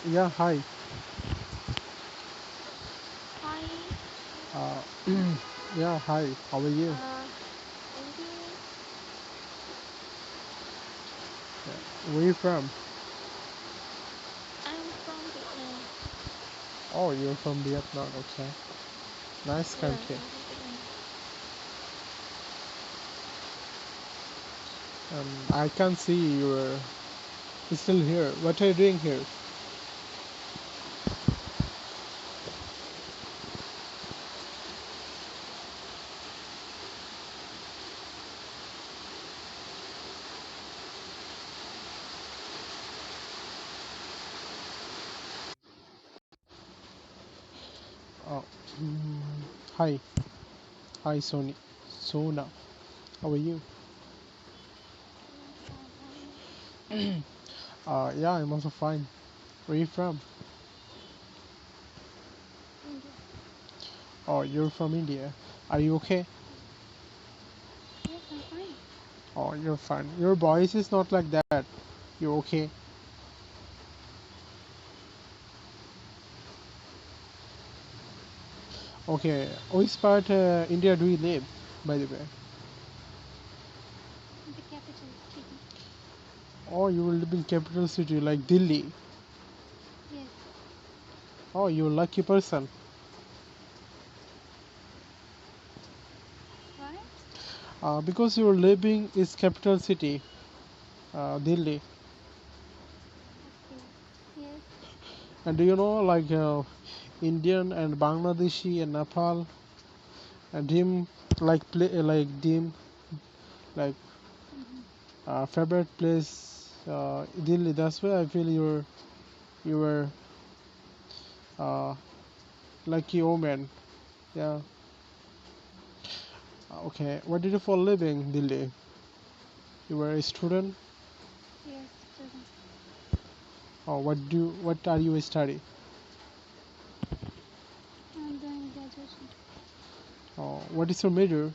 Yeah, hi. Hi, Uh, yeah, hi. How are you? I'm good. Where are you from? I'm from Vietnam. Oh, you're from Vietnam. Okay, nice Yes, country. I'm from Vietnam. I can see you're still here. What are you doing here? Oh, mm, hi, hi, Sony, Sona. How are you? I'm fine. How are you? Yeah, I'm also fine. Where are you from? India. Oh, you're from India. Are you okay? Yes, yes, I'm fine. Oh, you're fine. Your voice is not like that. You're okay. Okay, which part India do you live, by the way? The capital city. Oh, you will live in capital city like Delhi. Yes. Oh, you're a lucky person. Why? Because you're living is capital city, Delhi. Okay. Yes. And do you know like Indian and Bangladeshi and Nepal and Dim like Dim like Mm-hmm. favorite place Delhi. That's why I feel you were uh, lucky omen. Yeah. Okay. What did you for living Delhi? You were a student. Yes, student. Or what are you study? I'm doing graduation. What is your major?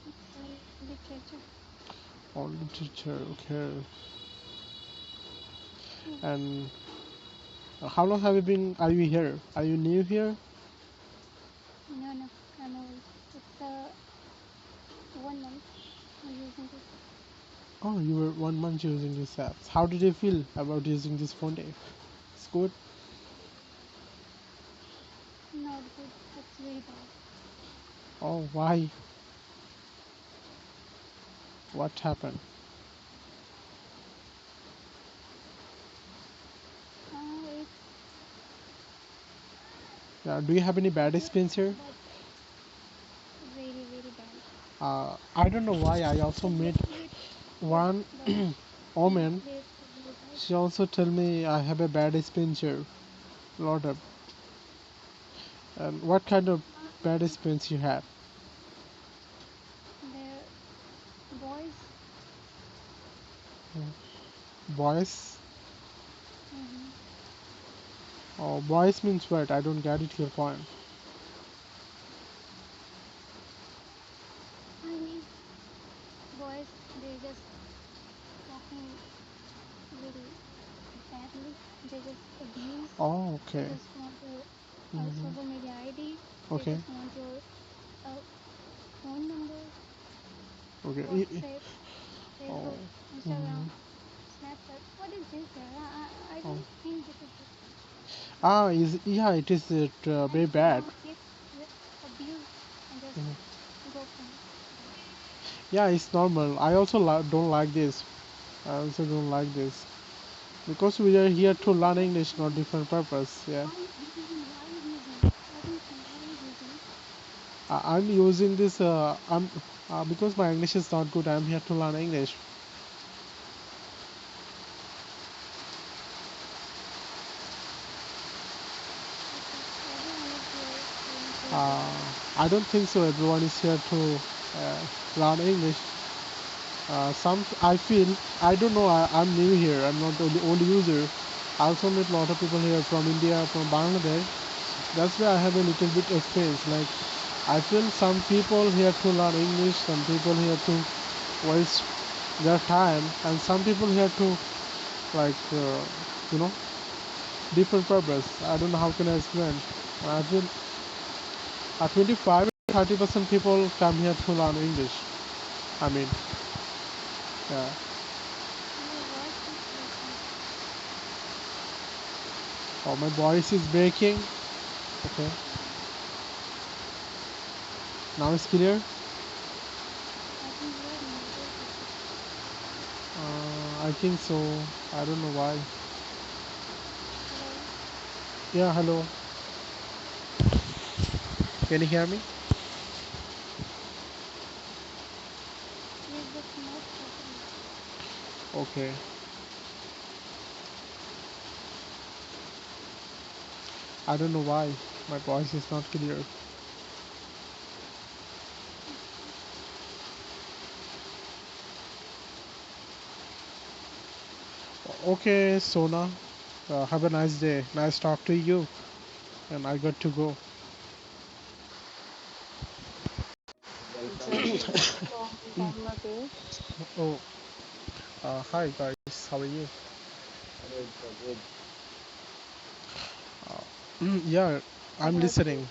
It's literature. Oh, literature. Okay. Yes. And how long have you been? Are you here? Are you new here? No, no. I'm old. It's 1 month. I'm using this. Oh, you were 1 month using this app. How did you feel about using this phone day? It's good. Not good. It's very bad. Oh, why? What happened? It's Do you have any bad good, experience here? but very, very bad. I don't know why. I also It met looks good, yes, one but the woman. place is very bad. She also tell me I have a bad experience here. Lot of. And what kind of bad experience you have? The boys, Boys? mm-hmm. Oh, boys means what? I don't get it your point. I mean, boys, they just talking very badly. They just abuse. Oh, They okay. just want your Hmm. social media ID. They Okay. just want your uh, phone number, Okay. WhatsApp, Oh. Facebook, Hmm. Instagram, Snapchat. What is this, yeah? I Oh. don't think this is good. Is yeah, it is And very if you bad. don't get abuse and just Mhm. go from there. Yeah, it's normal. I also don't like this. I also don't like this because we are here to learn What English, not you different purpose. Yeah, why you using? Let me think. Why you using? I'm using this. I'm because my English is not good. I'm here to learn English. Okay, everyone is here to learn Uh, English. I don't think so. Everyone is here to learn English. Some I feel I don't know. I'm new here. I'm not the only user. I also met a lot of people here from India, from Bangladesh. That's why I have a little bit experience. Like I feel some people here to learn English, some people here to voice. their time, and some people here to like you know different purpose. I don't know how can I explain. I feel at 25, 30% people come here to learn English. I mean, yeah. Your voice is breaking. Oh, my voice is breaking. Okay, Yeah, now it's clear. I think you are muted. I think so. I don't know why. Hello. Yeah, hello. Can you hear me? Yes, but not properly. Okay. I don't know why my voice is not clear. Okay. Okay, Sona. Have a nice day. Nice talk to you. And I got to go. Welcome to Jadid from Bangladesh. Oh, hi guys. How are you? Hello Jadid. Yeah, How I'm are you? listening.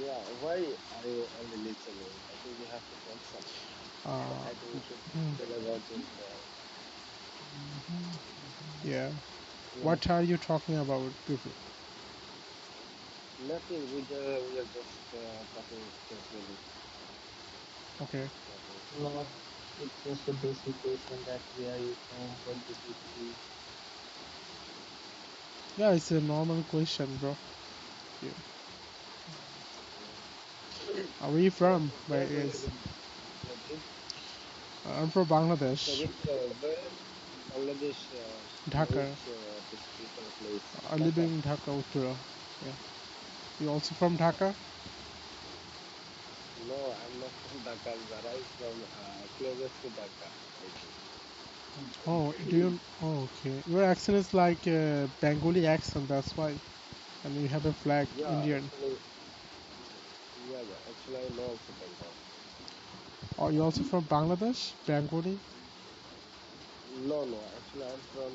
Yeah, why are you only listening? I think you have to talk something. Uh, I think you should mm, tell about yourself. yeah. Yeah, What are you talking about, people? nothing. We are just talking casually. Okay. Nothing. No, it's just a basic question that where are you from, what did you do? Yeah, it's a normal question, bro. Yeah. Where are you So from, by where do you guys? live in Jadid? I'm from Bangladesh, Jadid, where Bangladesh? In Dhaka. which district or place? I live Dhaka. in Dhaka, Uttara. Yeah. You also from Dhaka? No, I'm not from Dhaka. I'm Zarai from closest to Dhaka, I think. Oh, do you? Oh, okay. Your accent is like a Bengali accent. That's why. And you have a flag, Yeah, Indian. actually, yeah, yeah. Actually, I know also Bengal. Oh, you also from Bangladesh? Bengali? No, no. Actually, I'm from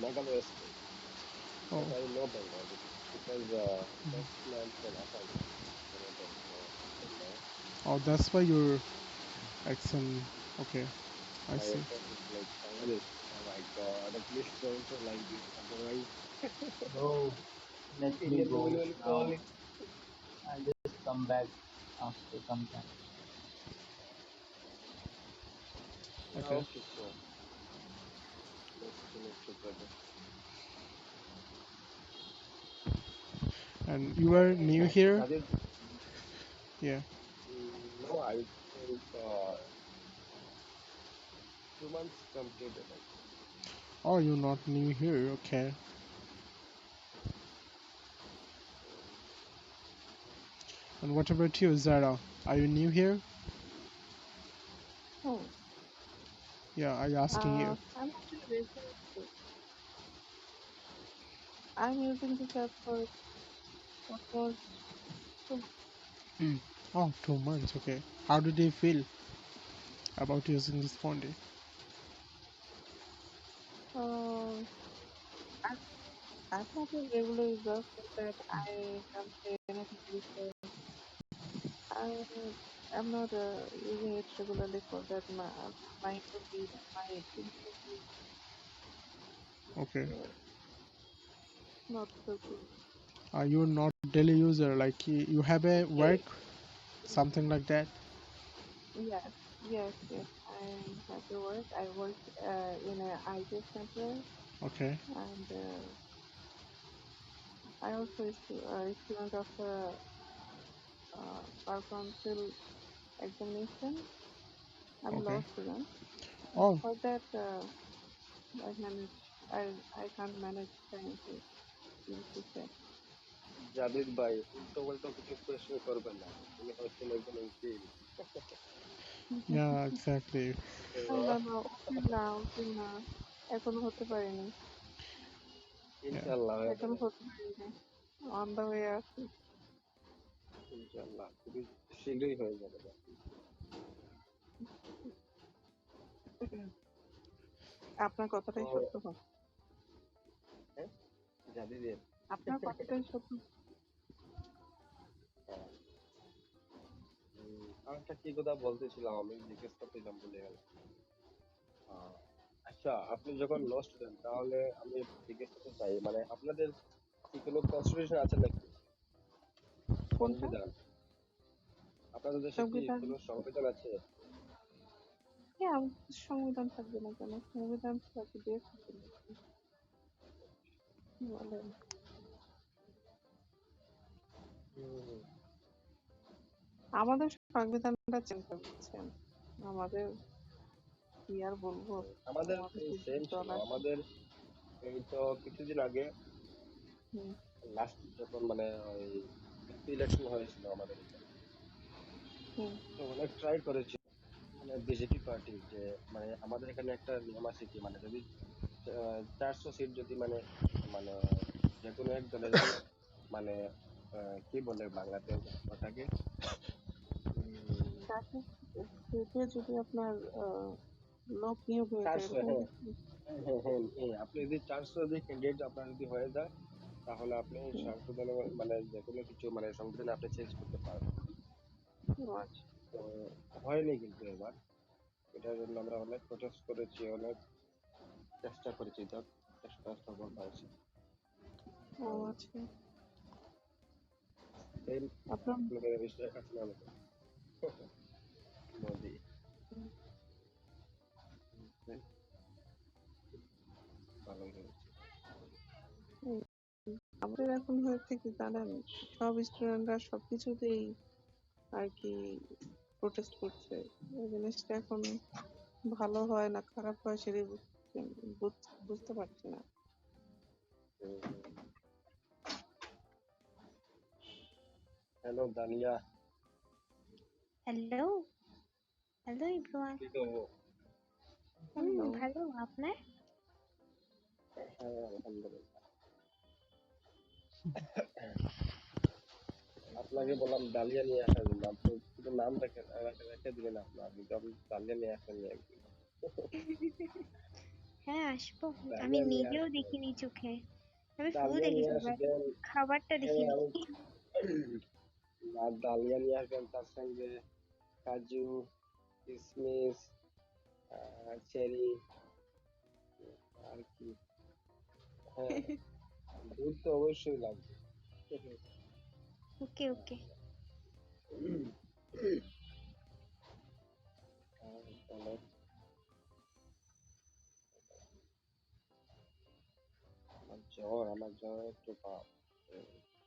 Meghalaya state, Oh, but I know Bengal because basically I'm from Assam, from above, so I know. oh, that's why your accent. Okay, I My see. accent is like Bangladeshi. Oh my God! Please don't say like this. Otherwise, Bro, let me Indian people go will call now. it. I'll just come back after some time. Yeah, Okay. okay, sure. Nice to meet you, brother. And you are new here? Jadid, Yeah. no, I think 2 months completed, I think. Oh, you're not new here. Okay. And what about you, Zara? Are you new here? Oh, Yeah, I asking you. I'm actually recently, I'm using this app for almost 2 Oh, 2 months. Okay. How did you feel about using this phone? um I'm, I'm not a regular user for that I can't say anything because I I'm not using it regularly for that my input is my input is Okay. not so good. You're not daily user. Like you have a work, something like that. Yes, yes. I have to work. I work in a IT center Okay. and I also student of bar council examination. I'm Okay. law student. Oh, For that, I manage. I can't manage time to use this app. জাবির ভাই উল্টো পাল্টা কিছু প্রশ্ন করবে না উনি হচ্ছেন একজন উকিল yeah, exactly. না উকিল না উকিল না এখনো হতে পারিনি Yeah. ইনশাল্লাহ হয়ে এখনো যাবেন হতে পারিনি অন দা ওয়ে আছি ইনশাল্লাহ খুবই শীঘ্রই হয়ে যাবে আপনার তো কথাটাই সত্য হয়। হ্যাঁ জানি দিয়ে আপনার কথাটাই সত্য। আরেকটা কি কথা বলতেছিলাম আমি জিজ্ঞেস করতেছিলাম ভুলে গেলাম। আহ, আচ্ছা আপনি যখন ল স্টুডেন্ট তাহলে আমি জিজ্ঞেস করতে চাই মানে আপনাদের কি কোনো কনস্টিটিউশন আছে নাকি কোনটা? সংবিধান আপনাদের দেশে কি সংবিধান? কোনো সংবিধান আছে? হ্যাঁ, আমাদের সংবিধান থাকবে না কেন? সংবিধান ছাড়া কি দেশ আছে নাকি? কি বলেন? হুম, আমাদের সংবিধানটা চিন্তা করছেন, আমাদের কি আর বলবো, আমাদের আমাদের এই তো সেম দল ছিল আছে। আমাদের এই তো কিছুদিন আগে হুম, লাস্ট যখন মানে ওই ইলেকশন হয়েছিল আমাদের এখানে হুম, তো অনেক ট্রাই করেছি মানে বিজেপি পার্টি যে মানে আমাদের এখানে একটা নিয়ম আছে কি মানে যদি 400 সিট যদি মানে মানে যে কোনো এক দলের মানে কি বলে বাংলাতে ওটাকে উম, তাকে সেটা যদি আপনার লোক নিয়োগ হয়ে যায় 400 এরকম হ্যাঁ কিছু। হ্যাঁ হ্যাঁ হ্যাঁ, আপনি যদি 400 যদি ক্যান্ডিডেট আপনার যদি হয়ে যায় তাহলে আপনি হুম, সংশোধন মানে যে কোনো কিছু মানে সংবিধানে আপনি চেঞ্জ করতে পারবেন ও আচ্ছা, তো হয়নি কিন্তু এবার এটার জন্য আমরা অনেক প্রটেস্ট করেছি অনেক চেষ্টা করেছি তো চেষ্টা সফল হয়েছে ও কারণ আচ্ছা। এই আপনার আপনাদের বিষয় আছে না আমাদের মোদি ভালো হয়েছে উম, আমাদের এখন হয়েছে কি জানেন, সব স্টুডেন্টরা সবকিছুতেই আর কি প্রোটেস্ট করছে। এই জিনিসটা এখন ভালো হয় না খারাপ হয় সেটাই বুঝতে পারছি না। Hello দানিয়া hello, hello everyone. কি খবর হ্যালো, ভালো, আপনার? হ্যাঁ আলহামদুলিল্লাহ আপনাকে বললাম ডালিয়া নিয়ে আসার জন্য আপনি শুধু নাম রেখে রেখে দিলেন আপনার কিন্তু আপনি ডালিয়া নিয়ে আসেননি একদিন হ্যাঁ, আসবো। আমি ডালিয়া নিয়ে নিজেও আসবেন দেখিনি চোখে। আমি ফুল ডালিয়া নিয়ে দেখেছি বাট আসবেন খাবারটা হ্যাঁ দেখিনি। আমি আর ডালিয়া নিয়ে আসবেন তার সঙ্গে কাজু কিশমিশ চেরি আর কি হ্যাঁ দুধ তো অবশ্যই লাগবে ওকে ওকে। তাহলে আমার জ্বর একটু কম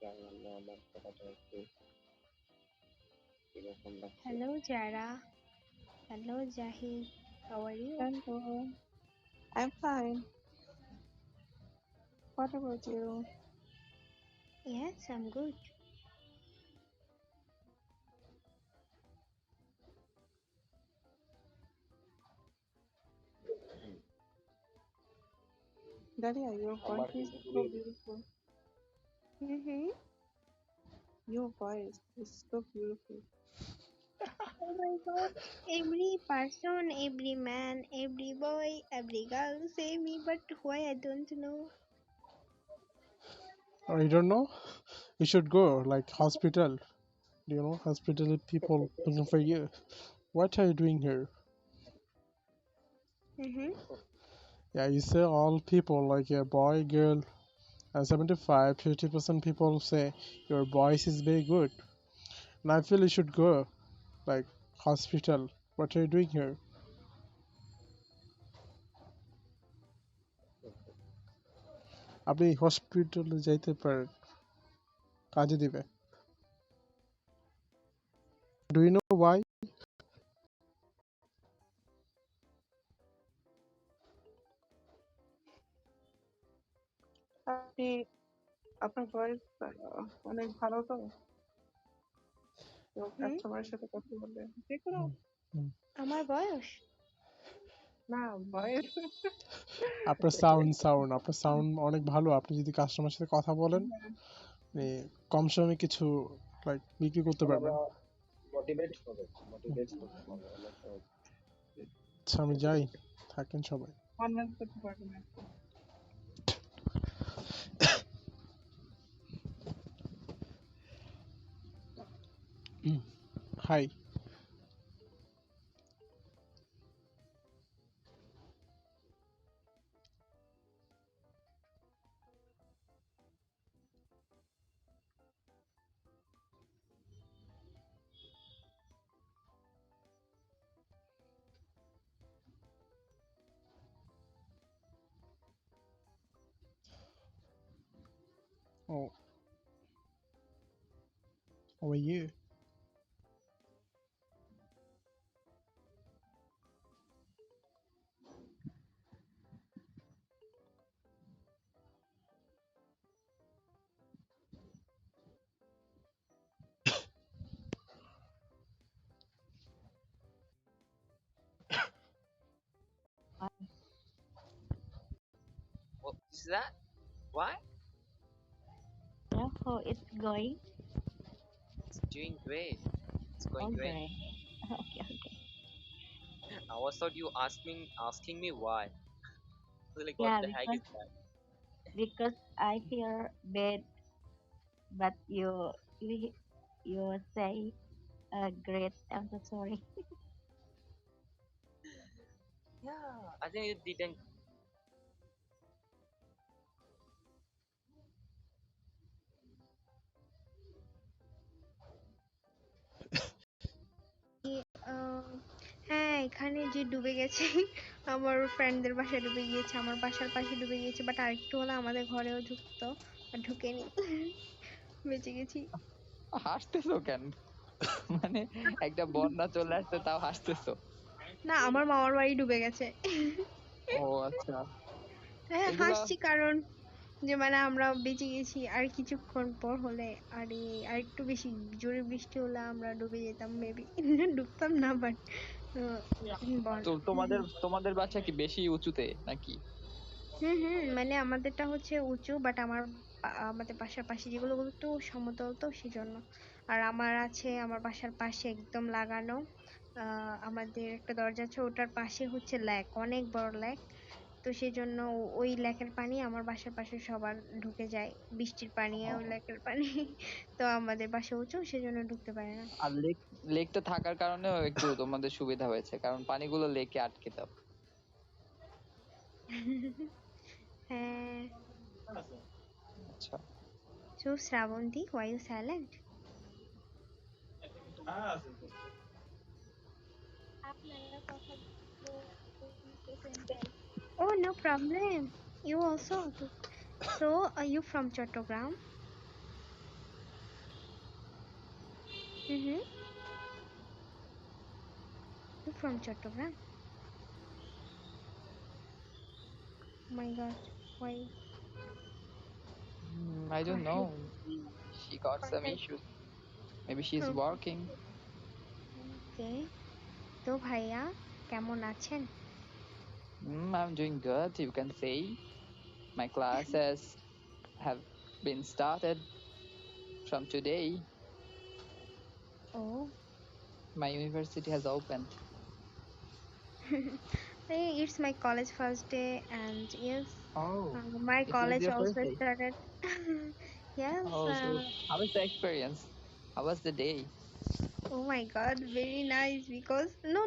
জানলাম না আমার কথাটা একটু কিরকম লাগছে হ্যালো যারা, hello Zahid, how are you? hello. I'm fine. What about you? Yes, I'm good. Daria, your আমার voice is কিন্তু so খুবই beautiful. Mm-hmm. Your voice is so beautiful. Oh my god. Every person, every man, every boy, every girl say me, but why I don't know. Oh, you don't know? You should go like hospital. You know, hospital people looking for you. What are you doing here? Mm-hmm. Yeah, you say all people like a boy, girl, 75, 50% people say your voice is very good. And I feel you should go like hospital. What are you doing here? আপনি হসপিটালে যাইতে পারেন, কাজে দিবে। Do you know why? আপনি আপনার voice অনেক ভালো তো, তো হুম, কাস্টমারের সাথে কথা বললে যে কোনো আমার বয়স? না ভয়েস। আপনার সাউন্ড অনেক ভালো। আপনি যদি কাস্টমারের সাথে কথা বলেন, মানে কম সময়ে কিছু লাইক বিক্রি করতে মানে আমরা পারবেন। মোটিভেট হবে মোটিভেট হবে মানে অনেক সময় আচ্ছা আমি যাই, থাকেন সবাই। কনভিন্স করতে পারবে না। High. Oh, how are you? What is that? Why? Yeah, how it's going? It's doing great. It's going Oh, great. great. Okay, okay. I was thought you asking me why. I was like, what Yeah, the heck is that? because I hear bad, but you say great. I'm so sorry. Yeah, I think it didn't. আহ, হ্যাঁ এখানে যে ডুবে গেছে আমার ফ্রেন্ডদের বাসায় ডুবে গিয়েছে, আমার বাসার পাশে ডুবে গিয়েছে, বাট আরেকটু হলে আমাদের ঘরেও ঢুকতো, আর ঢুকেনি। বেঁচে গেছি। হাসতেছো কেন? মানে একটা বন্যা চলে আসছে তাও হাসতেছো? না, আমার মামার বাড়ি ডুবে গেছে। ও আচ্ছা। হ্যাঁ এগুলা হাসছি কারণ যে মানে আমরা বেঁচে গেছি, আর কিছুক্ষণ পর হলে আর একটু বেশি জোরে বৃষ্টি হলে আমরা ডুবে যেতাম মেবি। ডুবতাম না বাট বল। তো তোমাদের বাসা কি বেশি উঁচুতে নাকি? মানে আমাদেরটা হচ্ছে উঁচু, বাট আমাদের বাসার পাশে যেগুলো ওগুলো একটু সমতল, তো সেজন্য। আর আমার আছে আমার বাসার পাশে একদম লাগানো, আমাদের একটা দরজা আছে, ওটার পাশে হচ্ছে লেক, অনেক বড় লেক। তো সেজন্য ওই লেকের পানি আমার বাসার পাশে সবার ঢুকে যায়, বৃষ্টির পানি ও, ওই লেকের পানি। তো আমাদের বাসা উঁচু, সেজন্য ঢুকতে পারে না। আর লেকটা থাকার কারণেও একটু তোমাদের সুবিধা হয়েছে, কারণ পানিগুলো লেকে আটকে দাও। হ্যাঁ। আচ্ছা। So Shravanti, why you silent? আপনারা কথা বলতেছেন তাই। Oh, no problem. You also. So, are you from Chattogram? Mm-hmm. You from Chattogram? Oh my God. Why? I don't Why? know. She got some issues. Maybe she's working. Okay. তো ভাইয়া কেমন আছেন? I'm doing good, you can say. My classes have been started from today. Oh. My university has opened. Hey, it's my college first day, and yes, Oh, my it was college your also first day. started. Yes. Oh, so how was the experience? How was the day? Oh my God, very nice, because no,